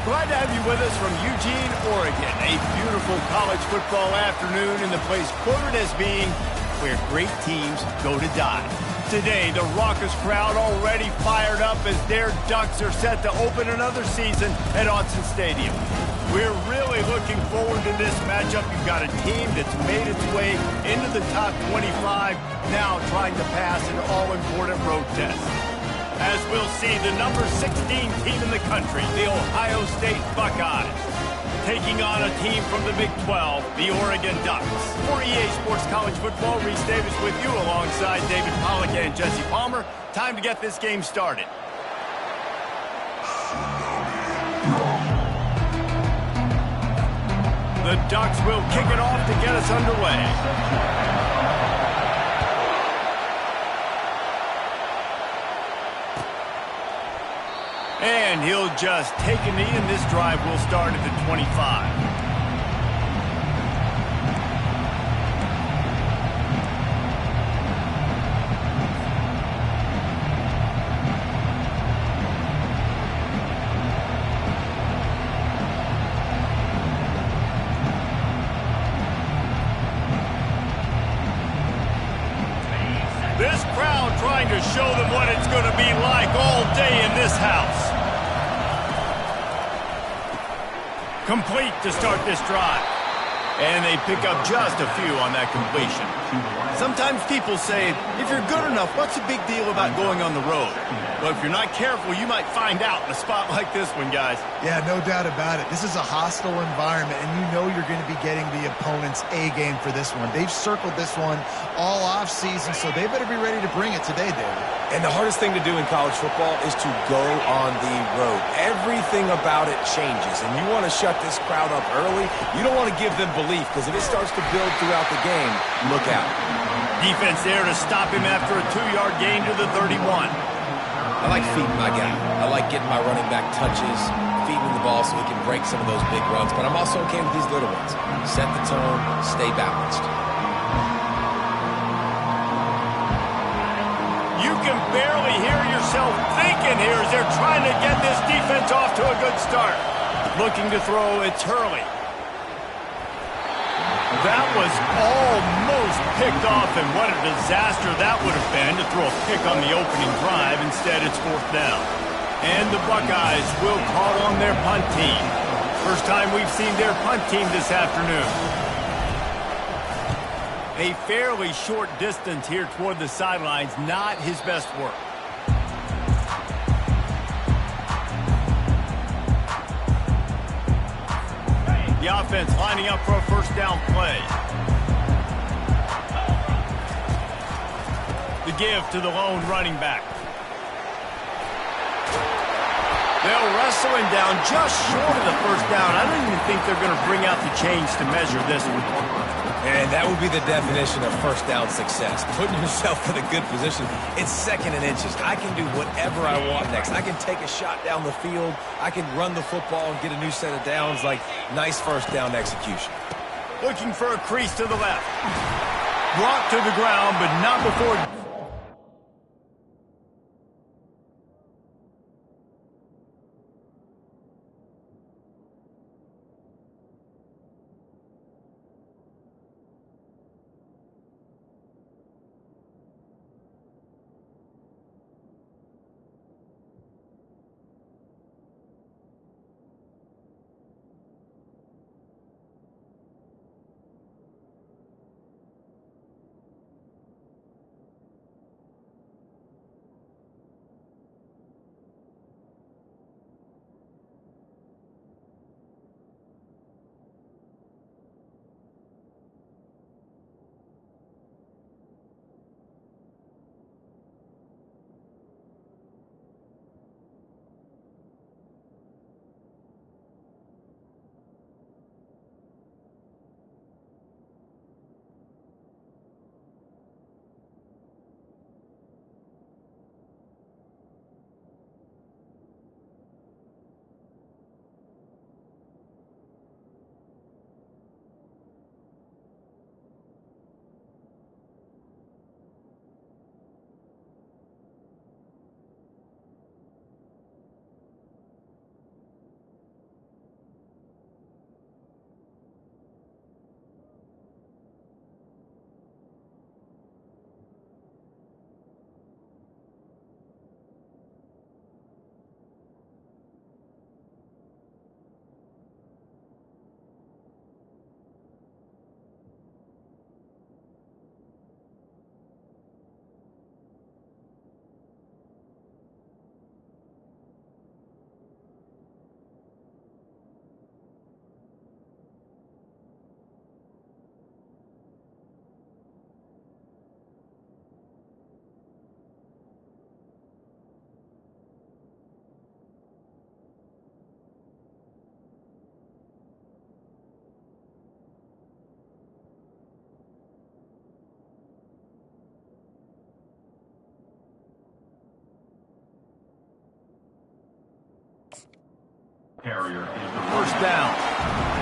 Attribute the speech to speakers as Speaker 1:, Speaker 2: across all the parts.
Speaker 1: Glad to have you with us from Eugene, Oregon. A beautiful college football afternoon in the place quoted as being where great teams go to die. Today, the raucous crowd already fired up as their Ducks are set to open another season at Autzen Stadium. We're really looking forward to this matchup. You've got a team that's made its way into the top 25, now trying to pass an all-important road test. As we'll see, the number 16 team in the country, the Ohio State Buckeyes, taking on a team from the Big 12, the Oregon Ducks. For EA Sports College Football, Reese Davis with you alongside David Pollack and Jesse Palmer. Time to get this game started. The Ducks will kick it off to get us underway. And he'll just take a knee, and this drive will start at the 25. This crowd trying to show them what it's going to be like all day in this house. Complete to start this drive. And they pick up just a few on that completion. Sometimes people say, if you're good enough, what's the big deal about going on the road? Well, if you're not careful, you might find out in a spot like this one, guys.
Speaker 2: Yeah, no doubt about it. This is a hostile environment, and you know you're going to be getting the opponent's A game for this one. They've circled this one all offseason, so they better be ready to bring it today, David.
Speaker 3: And the hardest thing to do in college football is to go on the road. Everything about it changes, and you want to shut this crowd up early. You don't want to give them belief, because if it starts to build throughout the game, look out.
Speaker 1: Defense there to stop him after a 2-yard gain to the 31.
Speaker 3: I like feeding my guy. I like getting my running back touches, feeding him the ball so he can break some of those big runs, but I'm also okay with these little ones. Set the tone, stay balanced.
Speaker 1: You can barely hear yourself thinking here as they're trying to get this defense off to a good start. Looking to throw, it's Hurley. That was almost picked off, and what a disaster that would have been to throw a pick on the opening drive. Instead, it's 4th down. And the Buckeyes will call on their punt team. First time we've seen their punt team this afternoon. A fairly short distance here toward the sidelines, not his best work. The offense lining up for a first down play. The give to the lone running back. They'll wrestle him down just short of the first down. I don't even think they're going to bring out the chains to measure this one.
Speaker 3: And that would be the definition of first down success. Putting yourself in a good position. It's 2nd and inches. I can do whatever I want next. I can take a shot down the field. I can run the football and get a new set of downs. Like, nice first down execution.
Speaker 1: Looking for a crease to the left. Brought to the ground, but not before...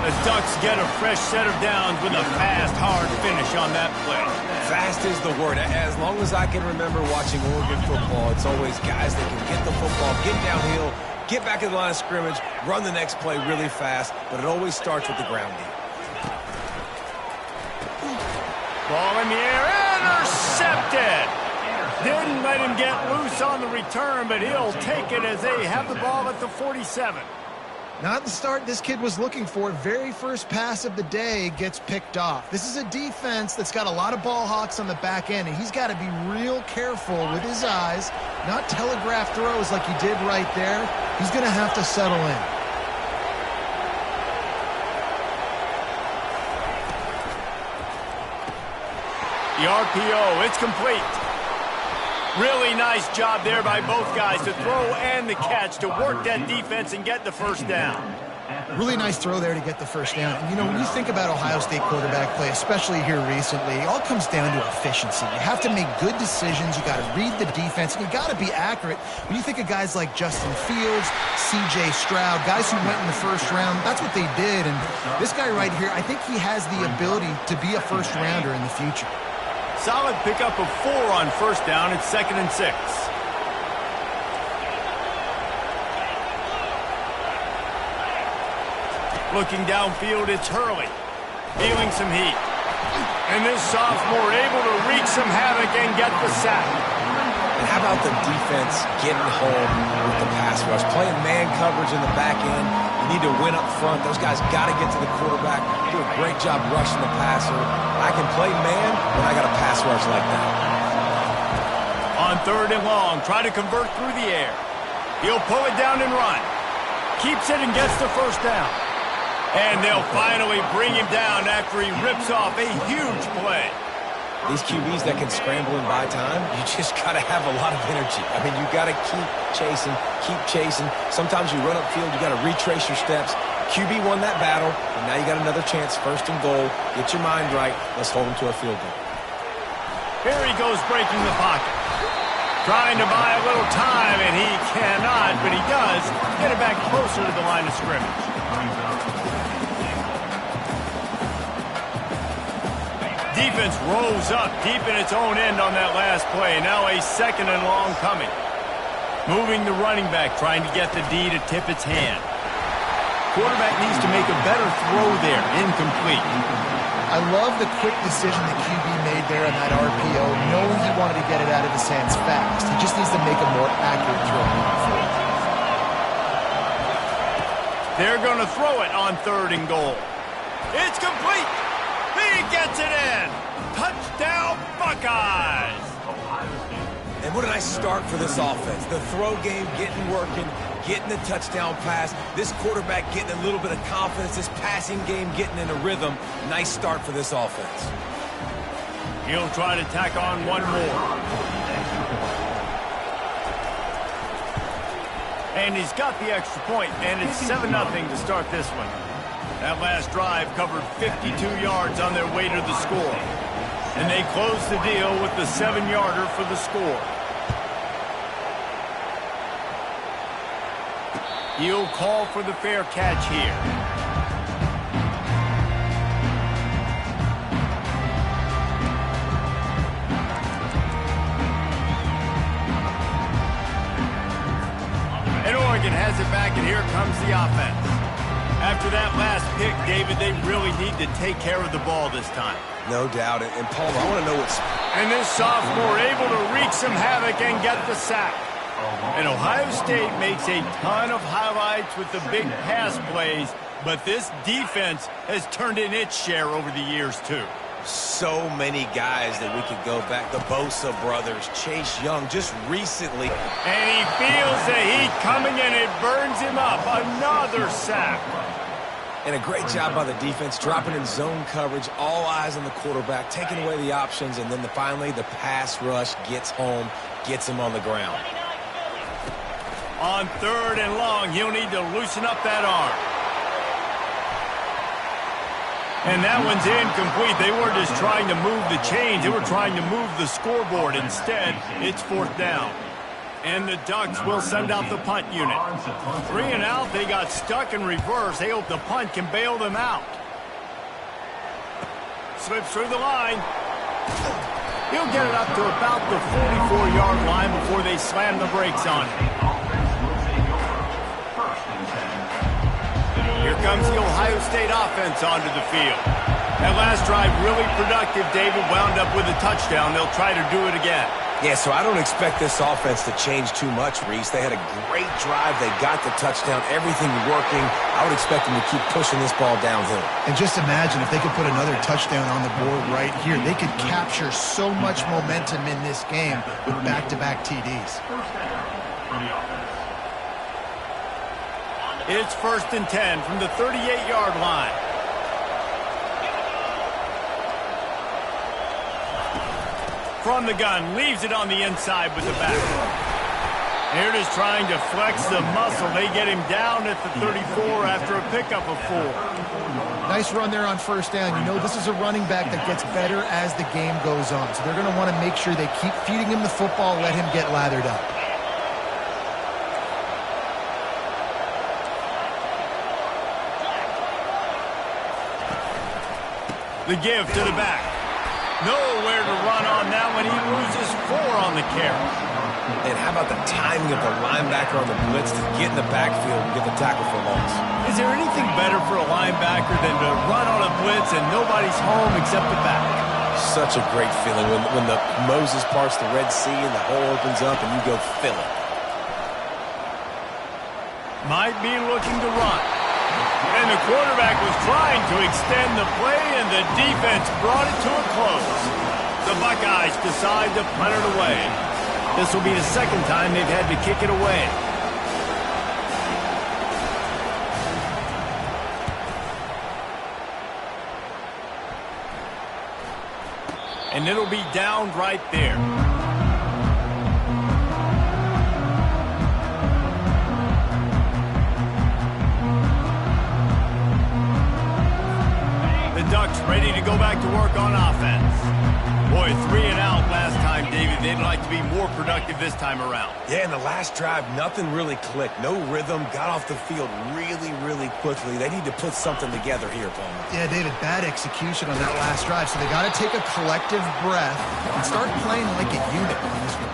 Speaker 1: The Ducks get a fresh set of downs with a fast, hard finish on that play.
Speaker 3: Fast is the word. As long as I can remember watching Oregon football, it's always guys that can get the football, get downhill, get back in the line of scrimmage, run the next play really fast, but it always starts with the ground game.
Speaker 1: Ball in the air, intercepted! Didn't let him get loose on the return, but he'll take it as they have the ball at the 47.
Speaker 2: Not the start this kid was looking for. Very first pass of the day gets picked off. This is a defense that's got a lot of ball hawks on the back end, and he's got to be real careful with his eyes, not telegraph throws like he did right there. He's going to have to settle in.
Speaker 1: The RPO, it's complete. Really nice job there by both guys to throw and the catch to work that defense and get the first down.
Speaker 2: Really nice throw there to get the first down. And, you know, when you think about Ohio State quarterback play, especially here recently, it all comes down to efficiency. You have to make good decisions. You got to read the defense, and you got to be accurate. When you think of guys like Justin Fields, C.J. Stroud, guys who went in the first round, that's what they did. And this guy right here, I think he has the ability to be a first-rounder in the future.
Speaker 1: Solid pickup of 4 on first down. It's 2nd and 6. Looking downfield, it's Hurley. Feeling some heat. And this sophomore able to wreak some havoc and get the sack.
Speaker 3: And how about the defense getting home with the pass rush? Playing man coverage in the back end. You need to win up front. Those guys got to get to the quarterback. Do a great job rushing the passer. I can play man when I got a pass rush like that.
Speaker 1: On 3rd and long, try to convert through the air. He'll pull it down and run. Keeps it and gets the first down. And they'll finally bring him down after he rips off a huge play.
Speaker 3: These QBs that can scramble and buy time, you just got to have a lot of energy. I mean, you got to keep chasing, keep chasing. Sometimes you run upfield, you got to retrace your steps. QB won that battle, and now you got another chance, 1st and goal. Get your mind right. Let's hold him to a field goal.
Speaker 1: Here he goes breaking the pocket. Trying to buy a little time, and he cannot, but he does get it back closer to the line of scrimmage. Defense rolls up deep in its own end on that last play. Now a 2nd and long coming. Moving the running back, trying to get the D to tip its hand. Quarterback needs to make a better throw there. Incomplete.
Speaker 2: I love the quick decision that QB made there on that RPO, knowing he wanted to get it out of his hands fast. He just needs to make a more accurate throw moving forward.
Speaker 1: They're going to throw it on 3rd and goal. It's complete. He gets it in. Touchdown, Buckeyes.
Speaker 3: And what a nice start for this offense. The throw game getting working, getting the touchdown pass. This quarterback getting a little bit of confidence. This passing game getting in a rhythm. Nice start for this offense.
Speaker 1: He'll try to tack on one more. And he's got the extra point, and it's 7-0 to start this one. That last drive covered 52 yards on their way to the score. And they close the deal with the 7-yarder for the score. He'll call for the fair catch here. And Oregon has it back, and here comes the offense. After that last pick, David, they really need to take care of the ball this time.
Speaker 3: No doubt. And Paul, I want to know what's...
Speaker 1: And this sophomore able to wreak some havoc and get the sack. And Ohio State makes a ton of highlights with the big pass plays, but this defense has turned in its share over the years, too.
Speaker 3: So many guys that we could go back. The Bosa brothers, Chase Young, just recently.
Speaker 1: And he feels the heat coming, and it burns him up. Another sack.
Speaker 3: And a great job by the defense, dropping in zone coverage, all eyes on the quarterback, taking away the options, and then finally the pass rush gets home, gets him on the ground.
Speaker 1: On 3rd and long, he'll need to loosen up that arm. And that one's incomplete. They weren't just trying to move the chains. They were trying to move the scoreboard. Instead, it's 4th down. And the Ducks will send out the punt unit. 3 and out. They got stuck in reverse. They hope the punt can bail them out. Slips through the line. He'll get it up to about the 44-yard line before they slam the brakes on him. Here comes the Ohio State offense onto the field. That last drive really productive. David wound up with a touchdown. They'll try to do it again.
Speaker 3: Yeah, so I don't expect this offense to change too much, Reese. They had a great drive. They got the touchdown. Everything working. I would expect them to keep pushing this ball downhill.
Speaker 2: And just imagine if they could put another touchdown on the board right here. They could capture so much momentum in this game with back-to-back TDs.
Speaker 1: It's 1st and 10 from the 38-yard line. From the gun, leaves it on the inside with the back. They're just trying to flex the muscle. They get him down at the 34 after a pickup of 4.
Speaker 2: Nice run there on 1st down. You know this is a running back that gets better as the game goes on. So they're going to want to make sure they keep feeding him the football, let him get lathered up.
Speaker 1: The give to the back. Nowhere to run on that one. He loses 4 on the carry.
Speaker 3: And how about the timing of the linebacker on the blitz to get in the backfield and get the tackle for loss?
Speaker 1: Is there anything better for a linebacker than to run on a blitz and nobody's home except the back?
Speaker 3: Such a great feeling when the Moses parts the Red Sea and the hole opens up and you go fill it.
Speaker 1: Might be looking to run. And the quarterback was trying to extend the play, and the defense brought it to a close. The Buckeyes decide to punt it away. This will be the second time they've had to kick it away. And it'll be down right there. Ducks ready to go back to work on offense. Boy, 3 and out last time, David. They'd like to be more productive this time around.
Speaker 3: Yeah, in the last drive, nothing really clicked. No rhythm, got off the field really, really quickly. They need to put something together here, Palmer.
Speaker 2: Yeah, David, bad execution on that last drive. So they got to take a collective breath and start playing like a unit on this one.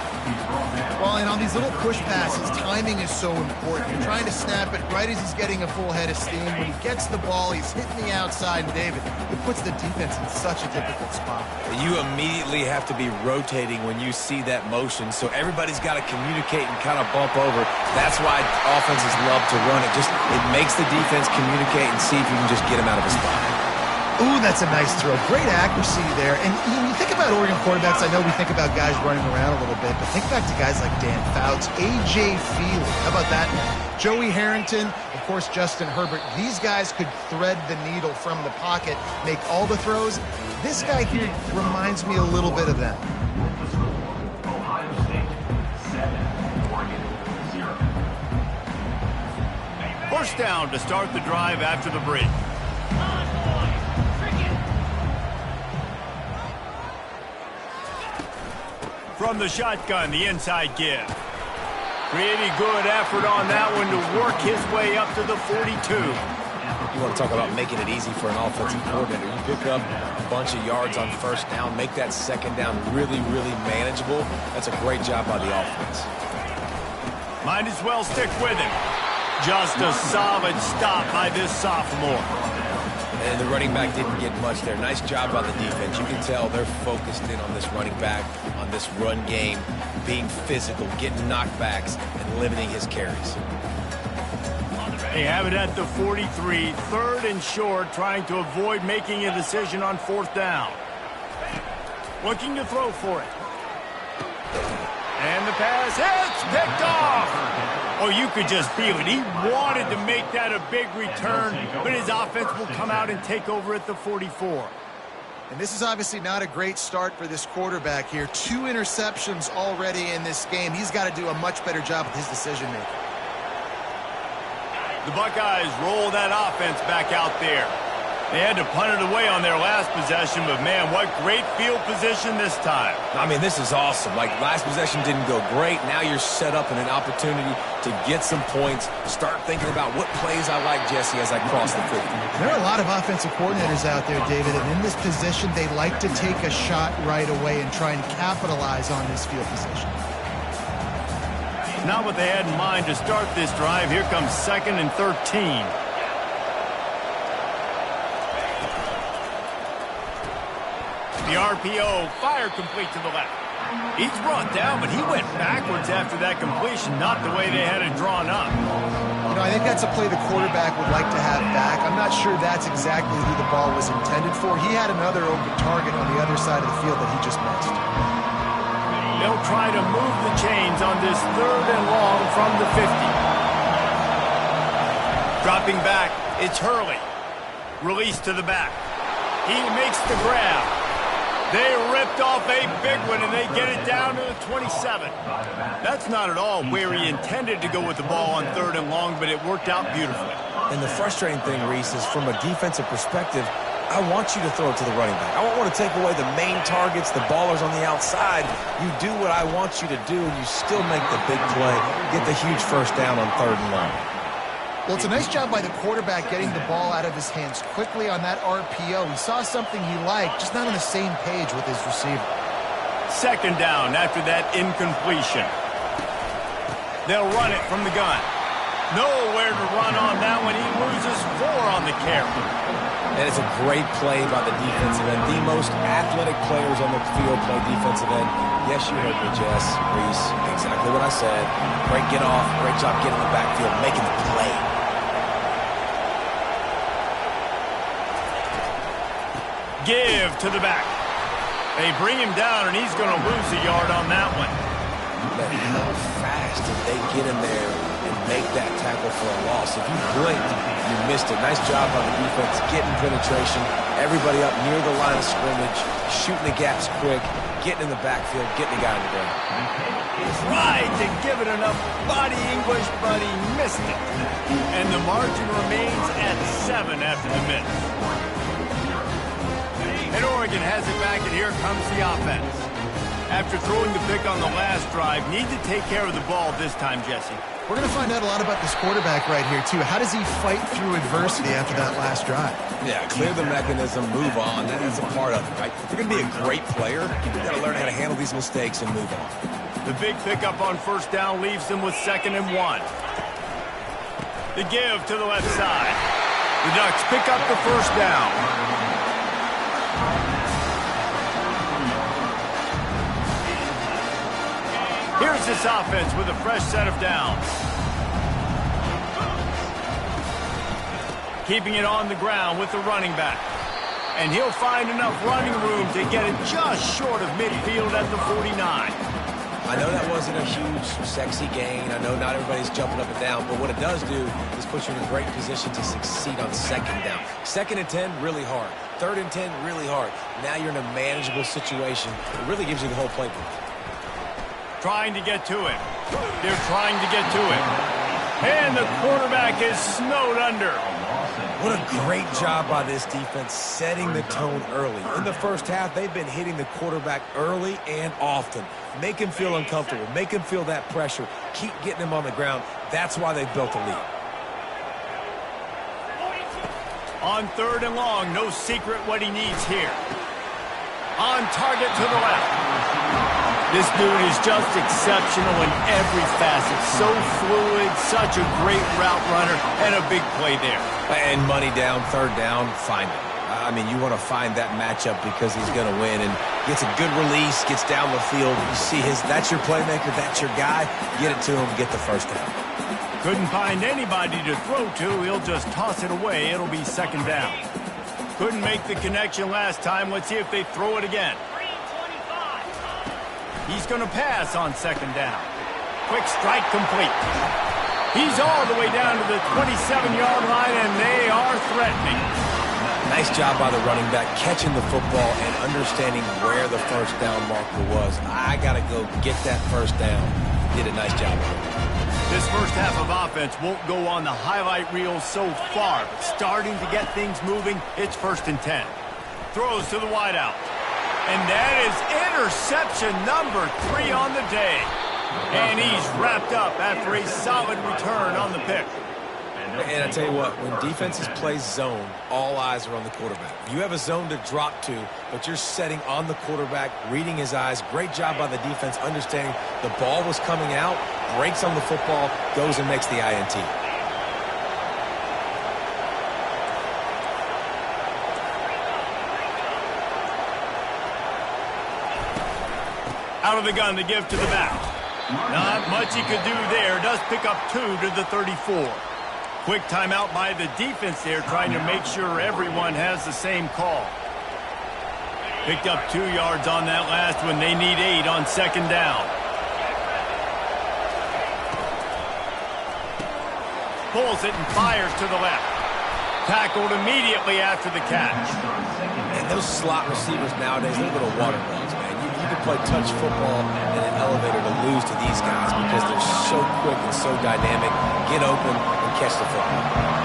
Speaker 2: Well, and on these little push passes, timing is so important. You're trying to snap it right as he's getting a full head of steam. When he gets the ball, he's hitting the outside. And David, it puts the defense in such a difficult spot.
Speaker 3: You immediately have to be rotating when you see that motion, so everybody's got to communicate and kind of bump over. That's why offenses love to run it. It makes the defense communicate and see if you can just get him out of his spot.
Speaker 2: Ooh, that's a nice throw. Great accuracy there. And when you think about Oregon quarterbacks, I know we think about guys running around a little bit, but think back to guys like Dan Fouts, A.J. Feely. How about that? Joey Harrington, of course, Justin Herbert. These guys could thread the needle from the pocket, make all the throws. This guy here reminds me a little bit of them.
Speaker 4: Ohio State 7, Oregon 0.
Speaker 1: First down to start the drive after the break. From the shotgun, the inside give. Pretty good effort on that one to work his way up to the 42.
Speaker 3: You want to talk about making it easy for an offensive coordinator. You pick up a bunch of yards on first down, make that second down really, really manageable. That's a great job by the offense.
Speaker 1: Might as well stick with him. Just a solid stop by this sophomore.
Speaker 3: And the running back didn't get much there. Nice job by the defense. You can tell they're focused in on this running back, on this run game, being physical, getting knockbacks, and limiting his carries.
Speaker 1: They have it at the 43, 3rd and short, trying to avoid making a decision on 4th down. Looking to throw for it. And the pass hits, picked off. Oh, you could just feel it. He wanted to make that a big return, but his offense will come out and take over at the 44.
Speaker 2: And this is obviously not a great start for this quarterback here. 2 interceptions already in this game. He's got to do a much better job with his decision-making.
Speaker 1: The Buckeyes roll that offense back out there. They had to punt it away on their last possession, but man, what great field position this time.
Speaker 3: I mean, this is awesome. Like, last possession didn't go great. Now you're set up in an opportunity to get some points. Start thinking about what plays I like, Jesse, as I cross the 50.
Speaker 2: There are a lot of offensive coordinators out there, David, and in this position, they like to take a shot right away and try and capitalize on this field position.
Speaker 1: Not what they had in mind to start this drive. Here comes 2nd and 13. The RPO, fire complete to the left. He's brought down, but he went backwards after that completion, not the way they had it drawn up.
Speaker 2: You know, I think that's a play the quarterback would like to have back. I'm not sure that's exactly who the ball was intended for. He had another open target on the other side of the field that he just missed.
Speaker 1: They'll try to move the chains on this 3rd and long from the 50. Dropping back, it's Hurley. Release to the back. He makes the grab. They ripped off a big one, and they get it down to the 27. That's not at all where he intended to go with the ball on 3rd and long, but it worked out beautifully.
Speaker 3: And the frustrating thing, Reese, is from a defensive perspective, I want you to throw it to the running back. I don't want to take away the main targets, the ballers on the outside. You do what I want you to do, and you still make the big play, get the huge first down on 3rd and long.
Speaker 2: Well, it's a nice job by the quarterback getting the ball out of his hands quickly on that RPO. He saw something he liked, just not on the same page with his receiver.
Speaker 1: 2nd down after that incompletion. They'll run it from the gun. Nowhere to run on that one. He loses 4 on the carry.
Speaker 3: And it's a great play by the defensive end. The most athletic players on the field play defensive end. Yes, you heard me, Jess, Reese. Exactly what I said. Great get off. Great job getting in the backfield, making the play.
Speaker 1: Give to the back. They bring him down, and he's going to lose a yard on that one.
Speaker 3: But how fast did they get in there and make that tackle for a loss? If you blinked, you missed it. Nice job by the defense, getting penetration. Everybody up near the line of scrimmage, shooting the gaps quick, getting in the backfield, getting the guy in the ground.
Speaker 1: Tried to give it enough body English, but he missed it. And the margin remains at 7 after the miss. And Oregon has it back, and here comes the offense. After throwing the pick on the last drive, need to take care of the ball this time, Jesse.
Speaker 2: We're going to find out a lot about this quarterback right here, too. How does he fight through adversity after that last drive?
Speaker 3: Yeah, clear the mechanism, move on. That's a part of it, right? If you're going to be a great player, you've got to learn how to handle these mistakes and move on.
Speaker 1: The big pickup on 1st down leaves them with 2nd and 1. The give to the left side. The Ducks pick up the 1st down. Here's this offense with a fresh set of downs. Keeping it on the ground with the running back. And he'll find enough running room to get it just short of midfield at the 49.
Speaker 3: I know that wasn't a huge, sexy gain. I know not everybody's jumping up and down, but what it does do is put you in a great position to succeed on 2nd down. 2nd and 10, really hard. 3rd and 10, really hard. Now you're in a manageable situation. It really gives you the whole playbook.
Speaker 1: Trying to get to it. They're trying to get to it. And the quarterback is snowed under.
Speaker 3: What a great job by this defense setting the tone early. In the first half, they've been hitting the quarterback early and often. Make him feel uncomfortable. Make him feel that pressure. Keep getting him on the ground. That's why they've built a lead.
Speaker 1: On 3rd and long, no secret what he needs here. On target to the left. This dude is just exceptional in every facet. So fluid, such a great route runner, and a big play there.
Speaker 3: And money down, 3rd down, find him. I mean, you want to find that matchup because he's going to win and gets a good release, gets down the field. You see that's your playmaker, that's your guy. Get it to him, get the 1st down.
Speaker 1: Couldn't find anybody to throw to. He'll just toss it away. It'll be 2nd down. Couldn't make the connection last time. Let's see if they throw it again. He's going to pass on 2nd down. Quick strike complete. He's all the way down to the 27-yard line, and they are threatening.
Speaker 3: Nice job by the running back, catching the football and understanding where the 1st down marker was. I got to go get that 1st down. Did a nice job of it.
Speaker 1: This first half of offense won't go on the highlight reel so far, but starting to get things moving, it's 1st and 10. Throws to the wideout. And that is interception number 3 on the day. And he's wrapped up after a solid return on the pick.
Speaker 3: And I tell you what, when defenses play zone, all eyes are on the quarterback. You have a zone to drop to, but you're setting on the quarterback, reading his eyes. Great job by the defense, understanding the ball was coming out, breaks on the football, goes and makes the INT.
Speaker 1: Out of the gun to give to the back. Not much he could do there. Does pick up 2 to the 34. Quick timeout by the defense there, trying to make sure everyone has the same call. Picked up 2 yards on that last one. They need 8 on 2nd down. Pulls it and fires to the left. Tackled immediately after the catch.
Speaker 3: And those slot receivers nowadays, they're little water balls, man. You can play touch football in an elevator to lose to these guys because they're so quick and so dynamic. Get open and catch the football.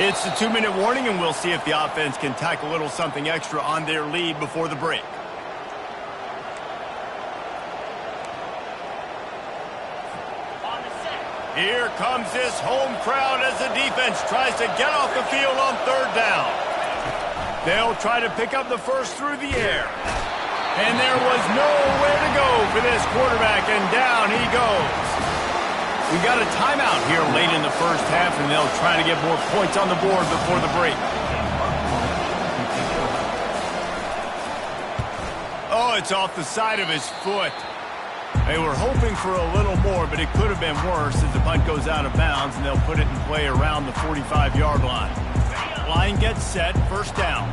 Speaker 1: It's the 2-minute warning, and we'll see if the offense can tack a little something extra on their lead before the break. Here comes this home crowd as the defense tries to get off the field on 3rd down. They'll try to pick up the first through the air. And there was nowhere to go for this quarterback, and down he goes. We got a timeout here late in the first half, and they'll try to get more points on the board before the break. Oh, it's off the side of his foot. They were hoping for a little more, but it could have been worse as the punt goes out of bounds, and they'll put it in play around the 45-yard line. Line gets set, 1st down.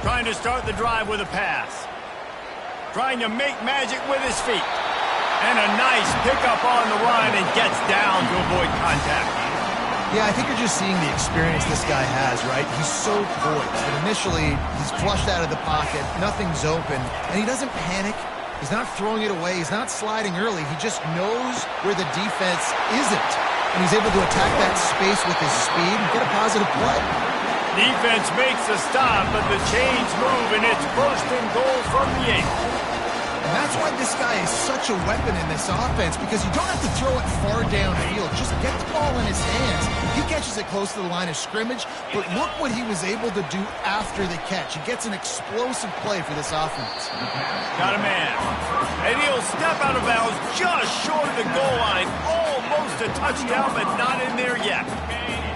Speaker 1: Trying to start the drive with a pass. Trying to make magic with his feet. And a nice pickup on the run and gets down to avoid contact.
Speaker 2: Yeah, I think you're just seeing the experience this guy has, right? He's so poised. And initially, he's flushed out of the pocket. Nothing's open. And he doesn't panic. He's not throwing it away. He's not sliding early. He just knows where the defense isn't. And he's able to attack that space with his speed and get a positive play.
Speaker 1: Defense makes the stop, but the chains move, and it's 1st and goal from the 8.
Speaker 2: And that's why this guy is such a weapon in this offense, because you don't have to throw it far downfield. Just get the ball in his hands. He catches it close to the line of scrimmage, but look what he was able to do after the catch. He gets an explosive play for this offense.
Speaker 1: Got a man. And he'll step out of bounds just short of the goal line. Almost a touchdown, but not in there yet.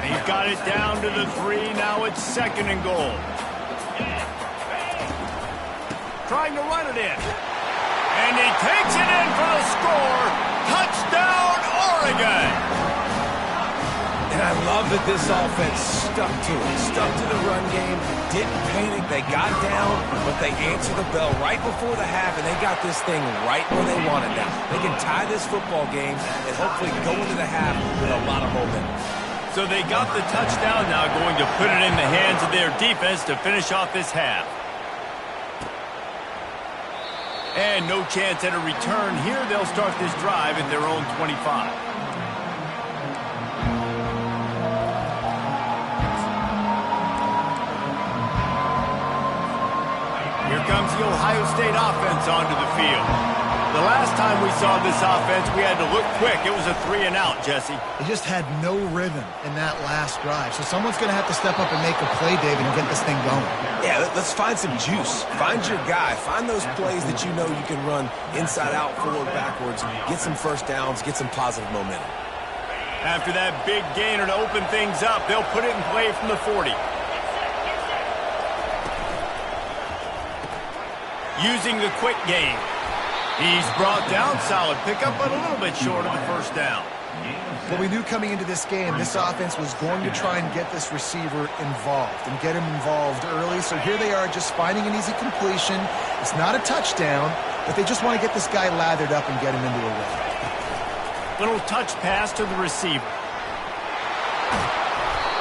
Speaker 1: He's got it down to the 3. Now it's 2nd and goal. Trying to run it in. And he takes it in for the score. Touchdown, Oregon.
Speaker 3: And I love that this offense stuck to it. Stuck to the run game. Didn't panic. They got down, but they answered the bell right before the half, and they got this thing right where they want it now. They can tie this football game and hopefully go into the half with a lot of momentum.
Speaker 1: So they got the touchdown now, going to put it in the hands of their defense to finish off this half. And no chance at a return here. They'll start this drive at their own 25. Here comes the Ohio State offense onto the field. The last time we saw this offense, we had to look quick. It was a 3-and-out, Jesse.
Speaker 2: They just had no rhythm in that last drive. So someone's going to have to step up and make a play, David, and get this thing going.
Speaker 3: Yeah, let's find some juice. Find your guy. Find those plays that you know you can run inside out, forward, backwards. Get some 1st downs. Get some positive momentum.
Speaker 1: After that big gainer to open things up, they'll put it in play from the 40. Using the quick game. He's brought down, solid pickup, but a little bit short of the 1st down.
Speaker 2: Well, we knew coming into this game, this offense was going to try and get this receiver involved and get him involved early. So here they are just finding an easy completion. It's not a touchdown, but they just want to get this guy lathered up and get him into a run.
Speaker 1: Little touch pass to the receiver.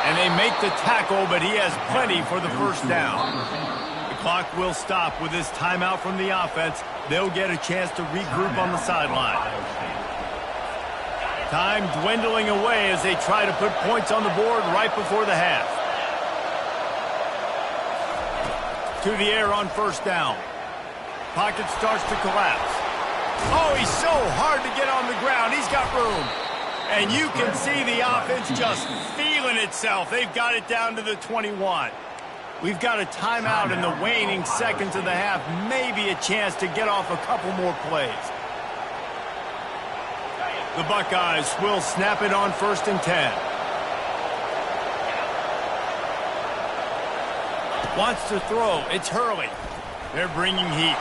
Speaker 1: And they make the tackle, but he has plenty for the first down. The clock will stop with this timeout from the offense. They'll get a chance to regroup on the sideline. Time dwindling away as they try to put points on the board right before the half. To the air on first down. Pocket starts to collapse. Oh, he's so hard to get on the ground. He's got room. And you can see the offense just feeling itself. They've got it down to the 21. We've got a timeout in the waning seconds of the half. Maybe a chance to get off a couple more plays. The Buckeyes will snap it on 1st and 10. Wants to throw. It's Hurley. They're bringing heat.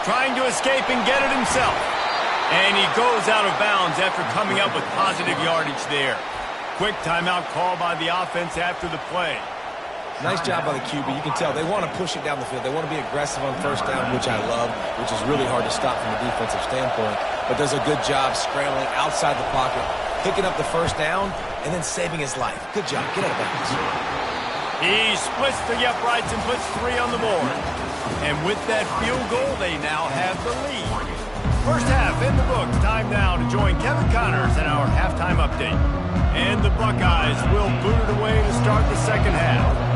Speaker 1: Trying to escape and get it himself. And he goes out of bounds after coming up with positive yardage there. Quick timeout call by the offense after the play.
Speaker 3: Nice job by the QB. You can tell they want to push it down the field. They want to be aggressive on first down, which I love, which is really hard to stop from a defensive standpoint. But does a good job scrambling outside the pocket, picking up the first down, and then saving his life. Good job. Get out of bounds.
Speaker 1: He splits the uprights and puts 3 on the board. And with that field goal, they now have the lead. First half in the books. Time now to join Kevin Connors in our halftime update. And the Buckeyes will boot it away to start the second half.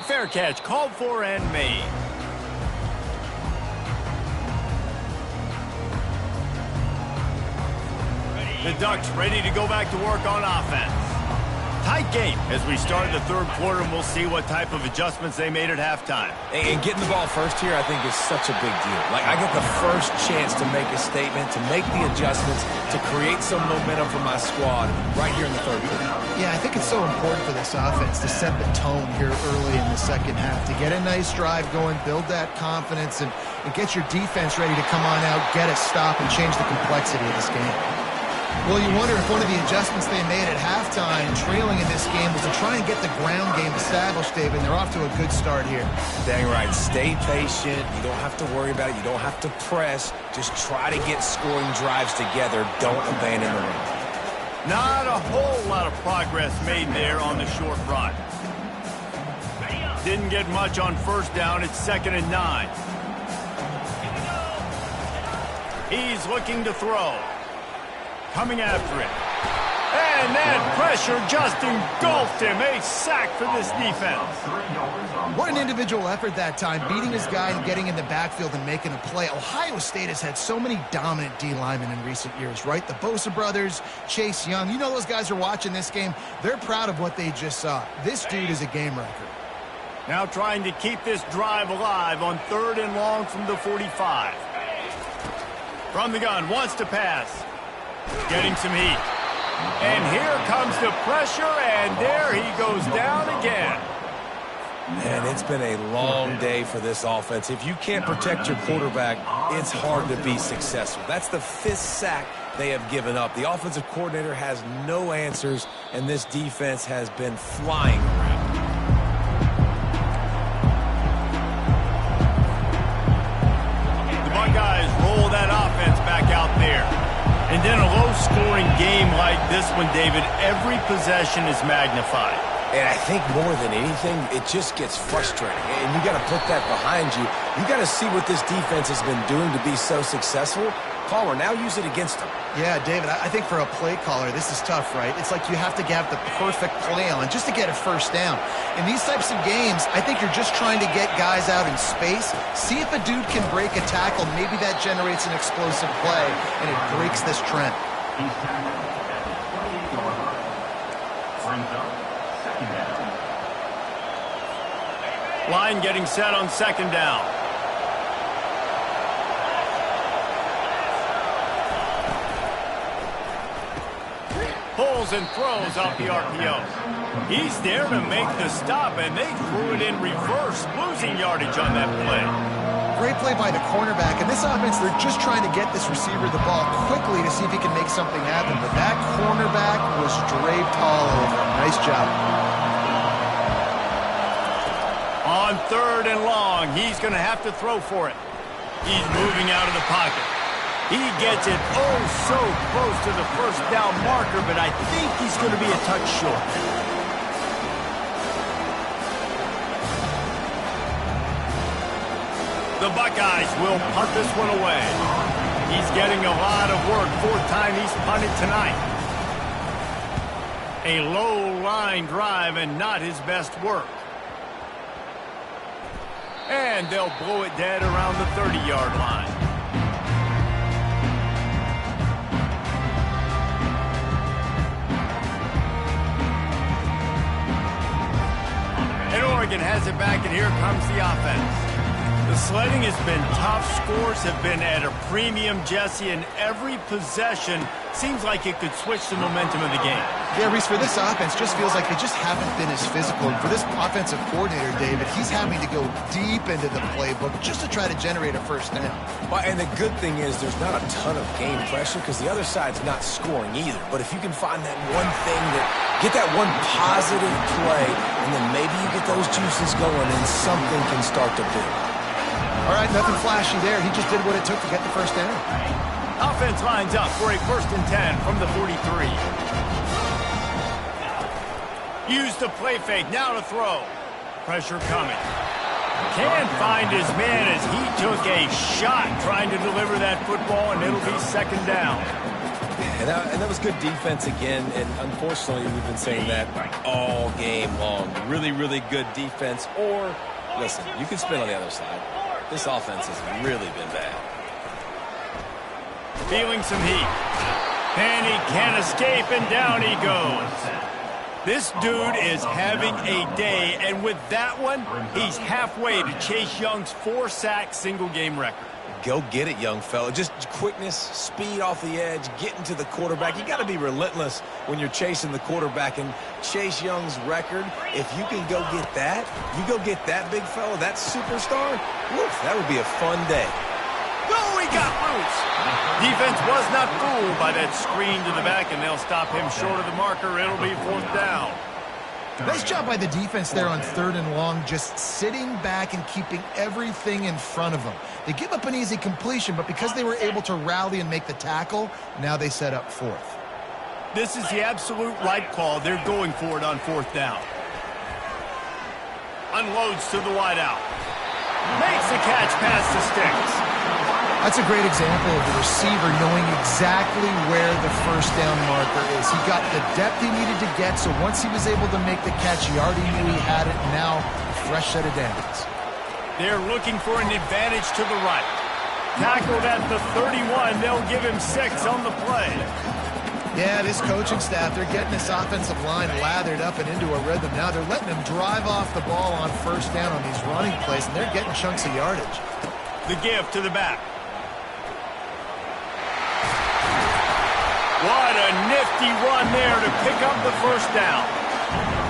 Speaker 1: Fair catch called for and made. The Ducks ready to go back to work on offense. Tight game as we start the third quarter, and we'll see what type of adjustments they made at halftime.
Speaker 3: And getting the ball first here, I think, is such a big deal. Like, I get the first chance to make a statement, to make the adjustments, to create some momentum for my squad right here in the third quarter.
Speaker 2: Yeah, I think it's so important for this offense to set the tone here early in the second half, to get a nice drive going, build that confidence, and get your defense ready to come on out, get a stop, and change the complexity of this game. Well, you wonder if one of the adjustments they made at halftime, trailing in this game, was to try and get the ground game established, David. They're off to a good start here.
Speaker 3: Dang right. Stay patient. You don't have to worry about it. You don't have to press. Just try to get scoring drives together. Don't abandon the run.
Speaker 1: Not a whole lot of progress made there on the short run. Didn't get much on first down. It's 2nd and 9. He's looking to throw. Coming after it. And that pressure just engulfed him. A sack for this defense.
Speaker 2: What an individual effort that time, beating his guy and getting in the backfield and making a play. Ohio State has had so many dominant D linemen in recent years, right? The Bosa brothers, Chase Young. You know those guys are watching this game. They're proud of what they just saw. This dude is a game wrecker.
Speaker 1: Now trying to keep this drive alive on 3rd and long from the 45. From the gun, wants to pass. Getting some heat. And here comes the pressure, and there he goes down again.
Speaker 3: Man, it's been a long day for this offense. If you can't protect your quarterback, it's hard to be successful. That's the 5th sack they have given up. The offensive coordinator has no answers, and this defense has been flying around.
Speaker 1: The Buckeyes roll that offense back out there. And then a low-scoring game like this one, David, every possession is magnified.
Speaker 3: And I think more than anything, it just gets frustrating. And you got to put that behind you. You got to see what this defense has been doing to be so successful. Caller, now use it against them.
Speaker 2: Yeah, David, I think for a play caller, this is tough, right? It's like you have to have the perfect play on just to get a first down. In these types of games, I think you're just trying to get guys out in space, see if a dude can break a tackle. Maybe that generates an explosive play, and it breaks this trend.
Speaker 4: He's tackled at the 28-yard line. Brings up 2nd down.
Speaker 1: Line getting set on 2nd down. Pulls and throws off the RPO. He's there to make the stop, and they threw it in reverse, losing yardage on that play.
Speaker 2: Great play by the cornerback. In this offense, they're just trying to get this receiver the ball quickly to see if he can make something happen. But that cornerback was draped all over him. Nice job.
Speaker 1: On 3rd and long, he's going to have to throw for it. He's moving out of the pocket. He gets it oh so close to the first down marker, but I think he's going to be a touch short. The Buckeyes will punt this one away. He's getting a lot of work. Fourth time he's punted tonight. A low line drive and not his best work. And they'll blow it dead around the 30-yard line. And Oregon has it back, and here comes the offense. The sledding has been tough. Scores have been at a premium, Jesse, and every possession seems like it could switch the momentum of the game.
Speaker 2: Yeah, Reese, for this offense, just feels like they just haven't been as physical. And for this offensive coordinator, David, he's having to go deep into the playbook just to try to generate a first down.
Speaker 3: Well, and the good thing is there's not a ton of game pressure because the other side's not scoring either. But if you can find that one thing get that one positive play, and then maybe you get those juices going and something can start to build.
Speaker 2: All right, nothing flashy there. He just did what it took to get the first down.
Speaker 1: Offense lines up for a 1st and 10 from the 43. Use the play fake, now to throw. Pressure coming. Can't find his man as he took a shot trying to deliver that football, and it'll be 2nd down.
Speaker 3: And that was good defense again, and unfortunately we've been saying that all game long. Really, really good defense, or, listen, you can spin on the other side. This offense has really been bad.
Speaker 1: Feeling some heat. And he can't escape, and down he goes. This dude is having a day, and with that one, he's halfway to Chase Young's 4-sack single-game record.
Speaker 3: Go get it, young fella. Just quickness, speed off the edge, getting to the quarterback. You got to be relentless when you're chasing the quarterback. And Chase Young's record, if you can go get that, you go get that big fella, that superstar, woof, that would be a fun day.
Speaker 1: Oh, he got loose. Defense was not fooled by that screen to the back, and they'll stop him short of the marker. It'll be 4th down.
Speaker 2: Nice job by the defense there on 3rd and long, just sitting back and keeping everything in front of them. They give up an easy completion, but because they were able to rally and make the tackle, now they set up 4th.
Speaker 1: This is the absolute right call. They're going for it on 4th down. Unloads to the wideout. Makes the catch past the sticks.
Speaker 2: That's a great example of the receiver knowing exactly where the first down marker is. He got the depth he needed to get, so once he was able to make the catch, he already knew he had it, and now a fresh set of downs.
Speaker 1: They're looking for an advantage to the right. Tackled at the 31, they'll give him 6 on the play.
Speaker 2: Yeah, this coaching staff, they're getting this offensive line lathered up and into a rhythm. Now they're letting them drive off the ball on first down on these running plays, and they're getting chunks of yardage.
Speaker 1: The give to the back. What a nifty run there to pick up the first down.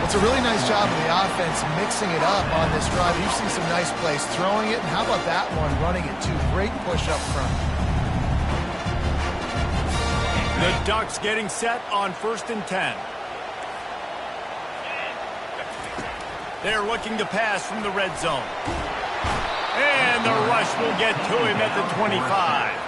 Speaker 2: It's a really nice job of the offense mixing it up on this drive. You've seen some nice plays throwing it, and how about that one running it too? Great push up front.
Speaker 1: The Ducks getting set on 1st and 10. They're looking to pass from the red zone. And the rush will get to him at the 25.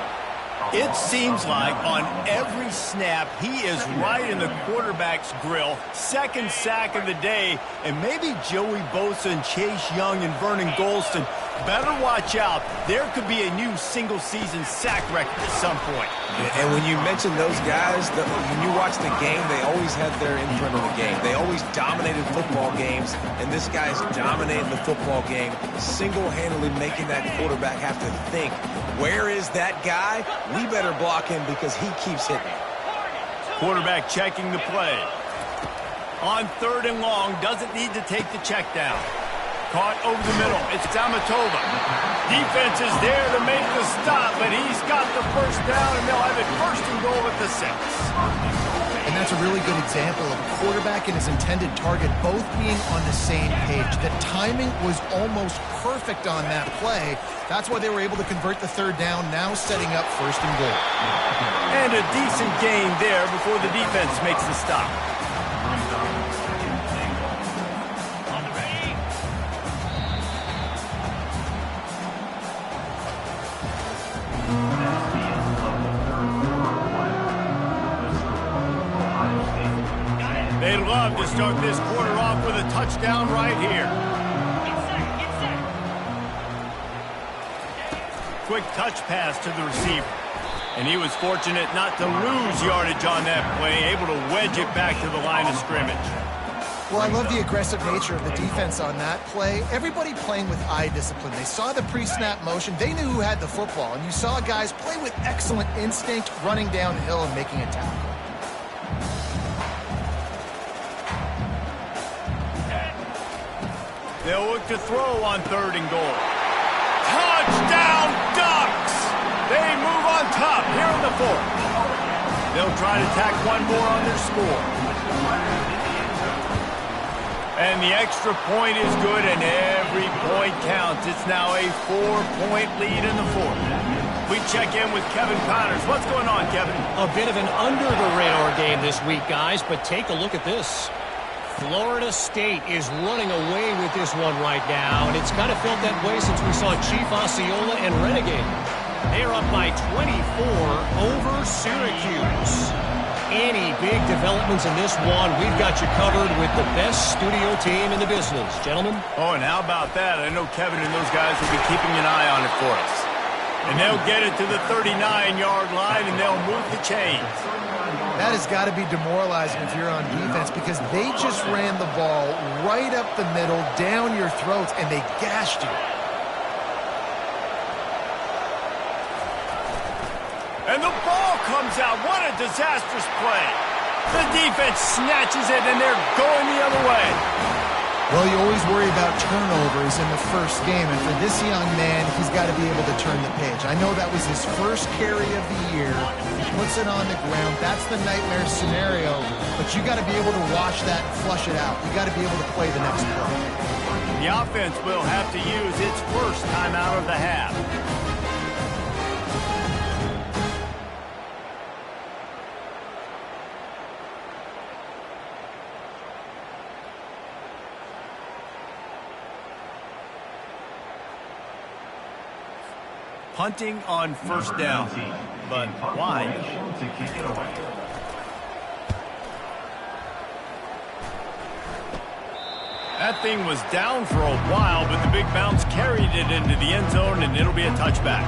Speaker 1: It seems like on every snap, he is right in the quarterback's grill. 2nd sack of the day, and maybe Joey Bosa and Chase Young and Vernon Golston better watch out. There could be a new single-season sack record at some point.
Speaker 3: And when you mention those guys, when you watch the game, they always had their imprint on the game. They always dominated football games, and this guy's dominating the football game, single-handedly making that quarterback have to think, where is that guy? We better block him because he keeps hitting.
Speaker 1: Quarterback checking the play. On 3rd and long, doesn't need to take the check down. Caught over the middle. It's Amatova. Defense is there to make the stop, but he's got the first down, and they'll have it 1st and goal at the 6.
Speaker 2: And that's a really good example of a quarterback and his intended target both being on the same page. The timing was almost perfect on that play. That's why they were able to convert the 3rd down, now setting up 1st and goal.
Speaker 1: And a decent gain there before the defense makes the stop. love to start this quarter off with a touchdown right here. Quick touch pass to the receiver. And he was fortunate not to lose yardage on that play, able to wedge it back to the line of scrimmage.
Speaker 2: Well, I love the aggressive nature of the defense on that play. Everybody playing with eye discipline. They saw the pre-snap motion. They knew who had the football. And you saw guys play with excellent instinct, running downhill and making a tackle.
Speaker 1: They'll look to throw on 3rd and goal. Touchdown, Ducks! They move on top here in the 4th. They'll try to tack one more on their score. And the extra point is good, and every point counts. It's now a 4-point lead in the 4th. We check in with Kevin Connors. What's going on, Kevin?
Speaker 5: A bit of an under-the-radar game this week, guys, but take a look at this. Florida State is running away with this one right now, and it's kind of felt that way since we saw Chief Osceola and Renegade. They're up by 24 over Syracuse. Any big developments in this one, we've got you covered with the best studio team in the business. Gentlemen?
Speaker 1: Oh, and how about that? I know Kevin and those guys will be keeping an eye on it for us. And they'll get it to the 39-yard line, and they'll move the chains.
Speaker 2: That has got to be demoralizing if you're on defense because they just ran the ball right up the middle, down your throats, and they gashed you.
Speaker 1: And the ball comes out. What a disastrous play. The defense snatches it, and they're going the other way.
Speaker 2: Well, you always worry about turnovers in the first game, and for this young man, he's got to be able to turn the page. I know that was his first carry of the year. He puts it on the ground. That's the nightmare scenario, but you got to be able to watch that and flush it out. You got to be able to play the next play.
Speaker 1: The offense will have to use its first timeout of the half. Punting on 1st down, but why? That thing was down for a while, but the big bounce carried it into the end zone, and it'll be a touchback.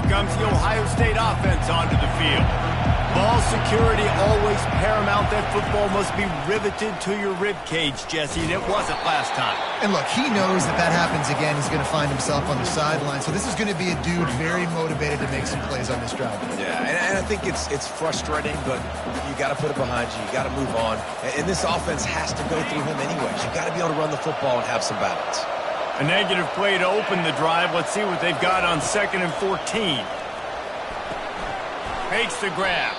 Speaker 1: Comes the Ohio State offense onto the field. Ball security always paramount. That football must be riveted to your rib cage, Jesse, and it wasn't last time.
Speaker 2: And look, he knows that that happens again. He's going to find himself on the sideline. So this is going to be a dude very motivated to make some plays on this drive.
Speaker 3: Yeah, and I think it's frustrating, but you got to put it behind you. You got to move on. And this offense has to go through him anyways. You got to be able to run the football and have some balance.
Speaker 1: A negative play to open the drive. Let's see what they've got on 2nd and 14. Makes the grab.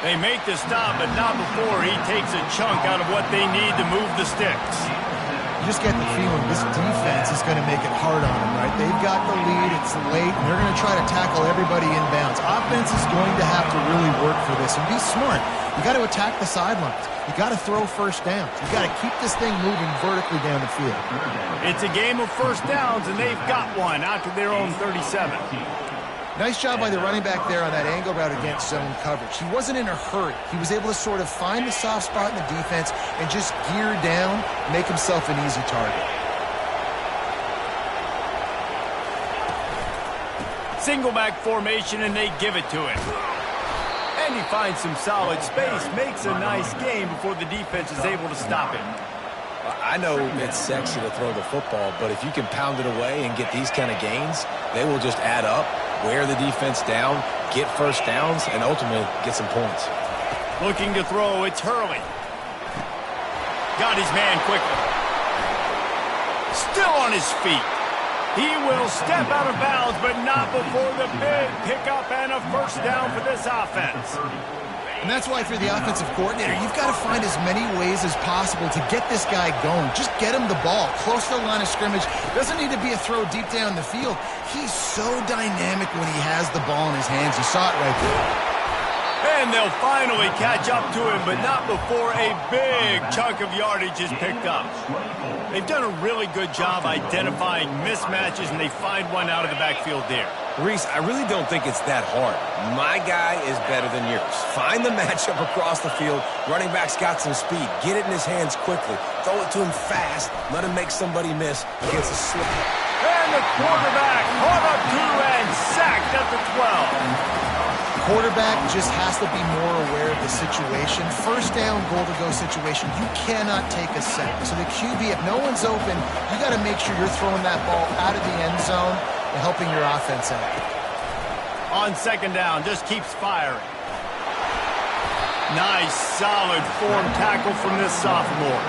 Speaker 1: They make the stop, but not before he takes a chunk out of what they need to move the sticks.
Speaker 2: You just get the feeling this defense is going to make it hard on them, right? They've got the lead. It's late, and they're going to try to tackle everybody inbounds. Offense is going to have to really work for this and be smart. You got to attack the sidelines. You got to throw 1st downs. You got to keep this thing moving vertically down the field.
Speaker 1: It's a game of 1st downs, and they've got one out to their own 37.
Speaker 2: Nice job by the running back there on that angle route against zone coverage. He wasn't in a hurry. He was able to sort of find the soft spot in the defense and just gear down, make himself an easy target.
Speaker 1: Single back formation, and they give it to him. And he finds some solid space, makes a nice game before the defense is able to stop him.
Speaker 3: I know it's sexy to throw the football, but if you can pound it away and get these kind of gains, they will just add up, wear the defense down, get first downs, and ultimately get some points.
Speaker 1: Looking to throw, it's Hurley. Got his man quickly. Still on his feet. He will step out of bounds, but not before the big pickup and a first down for this offense.
Speaker 2: And that's why, if you're the offensive coordinator, you've got to find as many ways as possible to get this guy going. Just get him the ball close to the line of scrimmage. Doesn't need to be a throw deep down the field. He's so dynamic when he has the ball in his hands. You saw it right there.
Speaker 1: And they'll finally catch up to him, but not before a big chunk of yardage is picked up. They've done a really good job identifying mismatches, and they find one out of the backfield there.
Speaker 3: Reese, I really don't think it's that hard. My guy is better than yours. Find the matchup across the field. Running back's got some speed. Get it in his hands quickly. Throw it to him fast. Let him make somebody miss against a slip.
Speaker 1: And the quarterback caught up to and sacked at the 12.
Speaker 2: Quarterback just has to be more aware of the situation. First down, goal-to-go situation, you cannot take a sack. So the QB, if no one's open, you got to make sure you're throwing that ball out of the end zone and helping your offense out.
Speaker 1: On second down, just keeps firing. Nice, solid form tackle from this sophomore.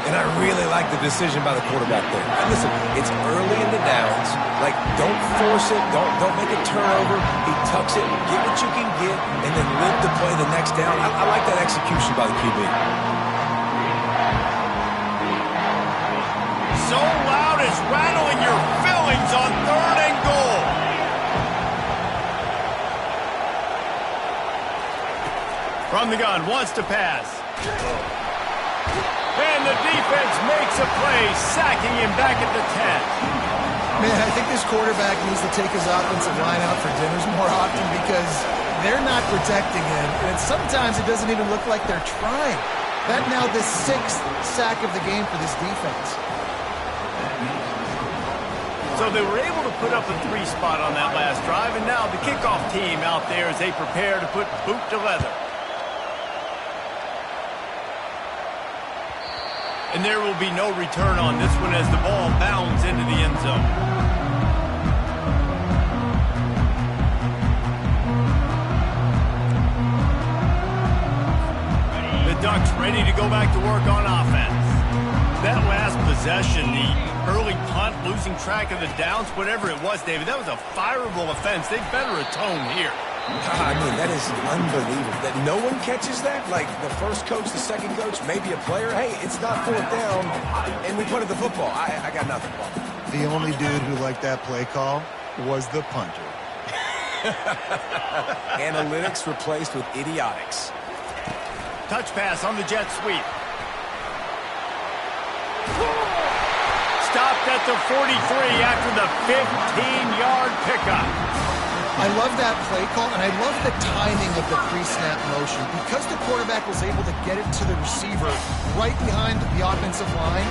Speaker 3: And I really like the decision by the quarterback there. And listen, it's early in the downs. Like, don't force it. Don't make a turnover. He tucks it, get what you can get, and then live to play the next down. I like that execution by the QB.
Speaker 1: So loud it's rattling your fillings on third and goal. From the gun, wants to pass. And the defense makes a play, sacking him back at the 10.
Speaker 2: Man, I think this quarterback needs to take his offensive line out for dinners more often because they're not protecting him. And sometimes it doesn't even look like they're trying. That now the 6th sack of the game for this defense.
Speaker 1: So they were able to put up a 3 spot on that last drive, and now the kickoff team out there as they prepare to put boot to leather. And there will be no return on this one as the ball bounds into the end zone. The Ducks ready to go back to work on offense. That last possession, the early punt, losing track of the downs, whatever it was, David, that was a fireable offense. They better atone here.
Speaker 3: I mean, that is unbelievable. That no one catches that? Like the first coach, the second coach, maybe a player. Hey, it's not fourth down, and we punted the football. I got nothing.
Speaker 2: The only dude who liked that play call was the punter.
Speaker 3: Analytics replaced with idiotics.
Speaker 1: Touch pass on the jet sweep. Stopped at the 43 after the 15-yard pickup.
Speaker 2: I love that play call, and I love the timing of the pre-snap motion. Because the quarterback was able to get it to the receiver right behind the offensive line,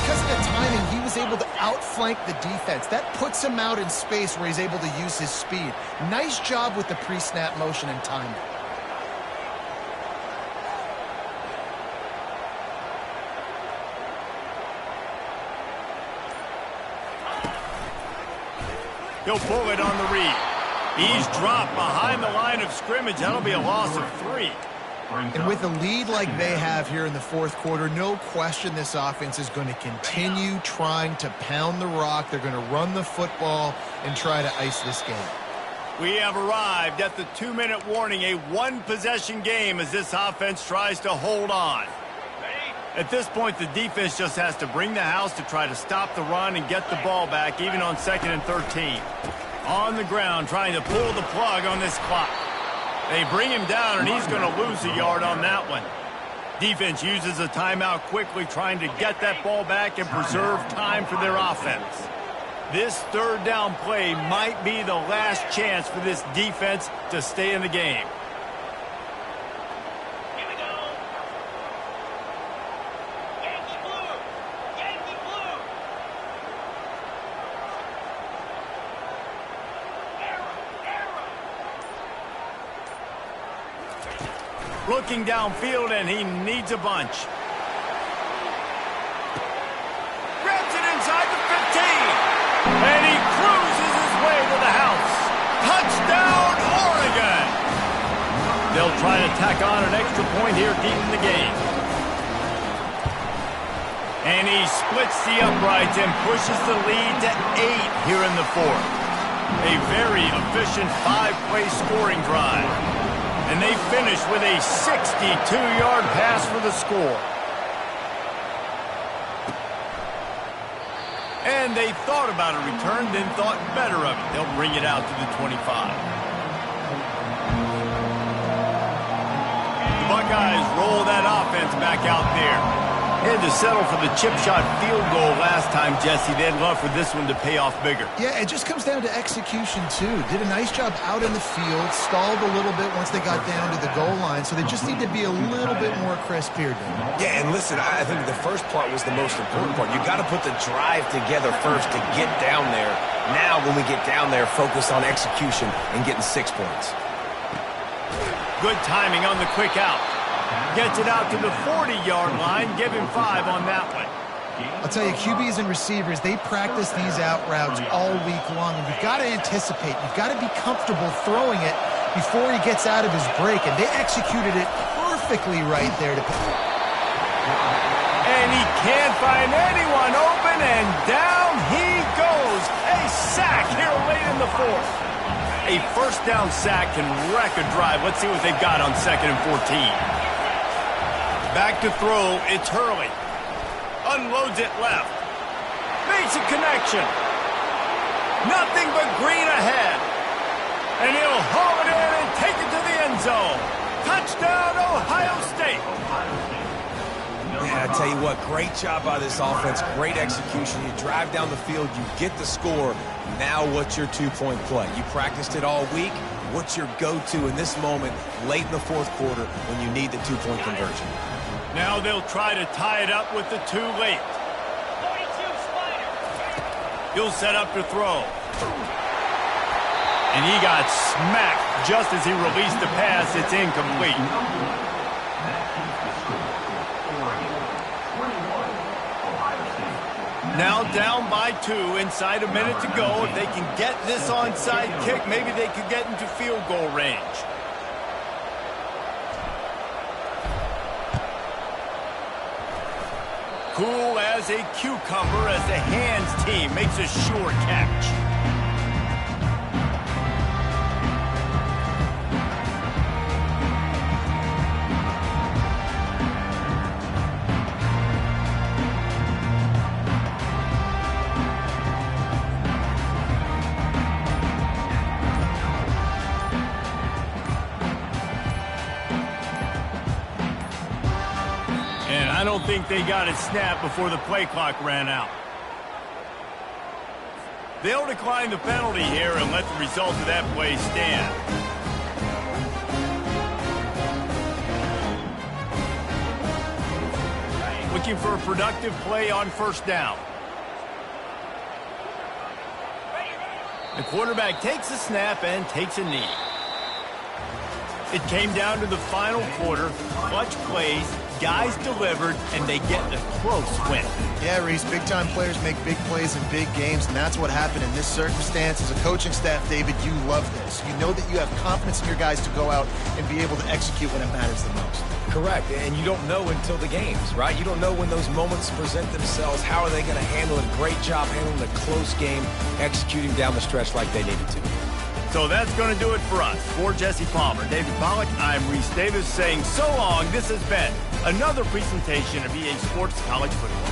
Speaker 2: because of the timing, he was able to outflank the defense. That puts him out in space where he's able to use his speed. Nice job with the pre-snap motion and timing.
Speaker 1: He'll pull it on the read. He's dropped behind the line of scrimmage. That'll be a loss of 3.
Speaker 2: And with a lead like they have here in the fourth quarter, no question this offense is going to continue trying to pound the rock. They're going to run the football and try to ice this game.
Speaker 1: We have arrived at the 2-minute warning, a one-possession game as this offense tries to hold on. At this point, the defense just has to bring the house to try to stop the run and get the ball back, even on 2nd and 13. On the ground, trying to pull the plug on this clock. They bring him down, and he's going to lose a yard on that one. Defense uses a timeout quickly, trying to get that ball back and preserve time for their offense. This third down play might be the last chance for this defense to stay in the game. Looking downfield, and he needs a bunch. They'll try to tack on an extra point here deep in the game. And he splits the uprights and pushes the lead to 8 here in the fourth. A very efficient 5-play scoring drive. And they finish with a 62-yard pass for the score. And they thought about a return, then thought better of it. They'll bring it out to the 25. The Buckeyes roll that offense back out there. They had to settle for the chip shot field goal last time, Jesse. They'd love for this one to pay off bigger.
Speaker 2: Yeah, it just comes down to execution, too. Did a nice job out in the field, stalled a little bit once they got down to the goal line, so they just need to be a little bit more crisp here, Dan.
Speaker 3: Yeah, and listen, I think the first part was the most important part. You got to put the drive together first to get down there. Now, when we get down there, focus on execution and getting 6 points.
Speaker 1: Good timing on the quick out. Gets it out to the 40-yard line. Give him 5 on that one.
Speaker 2: I'll tell you, QBs and receivers, they practice these out routes all week long, and you've got to anticipate. You've got to be comfortable throwing it before he gets out of his break, and they executed it perfectly right there.
Speaker 1: And he can't find anyone open, and down he goes. A sack here late in the fourth. A first down sack can wreck a drive. Let's see what they've got on 2nd and 14. Back to throw, it's Hurley. Unloads it left. Makes a connection. Nothing but green ahead. And he'll haul it in and take it to the end zone. Touchdown, Ohio State.
Speaker 3: Yeah, I tell you what, great job by this offense, great execution. You drive down the field, you get the score. Now what's your 2-point play? You practiced it all week. What's your go-to in this moment late in the fourth quarter when you need the 2-point conversion?
Speaker 1: Now they'll try to tie it up with the 2 late. He'll set up to throw. And he got smacked just as he released the pass. It's incomplete. Now down by 2, inside a minute to go. If they can get this onside kick, maybe they could get into field goal range. Cool as a cucumber as the hands team makes a sure catch. I don't think they got it snapped before the play clock ran out. They'll decline the penalty here and let the result of that play stand. Looking for a productive play on first down. The quarterback takes a snap and takes a knee. It came down to the final quarter. Clutch plays. Guys delivered, and they get a close win.
Speaker 2: Yeah, Reese, big-time players make big plays in big games, and that's what happened in this circumstance. As a coaching staff, David, you love this. You know that you have confidence in your guys to go out and be able to execute when it matters the most.
Speaker 3: Correct, and you don't know until the games, right? You don't know when those moments present themselves. How are they going to handle it? Great job handling the close game, executing down the stretch like they needed to.
Speaker 1: So that's going to do it for us. For Jesse Palmer, David Pollack, I'm Reese Davis saying so long. This has been another presentation of EA Sports College Football.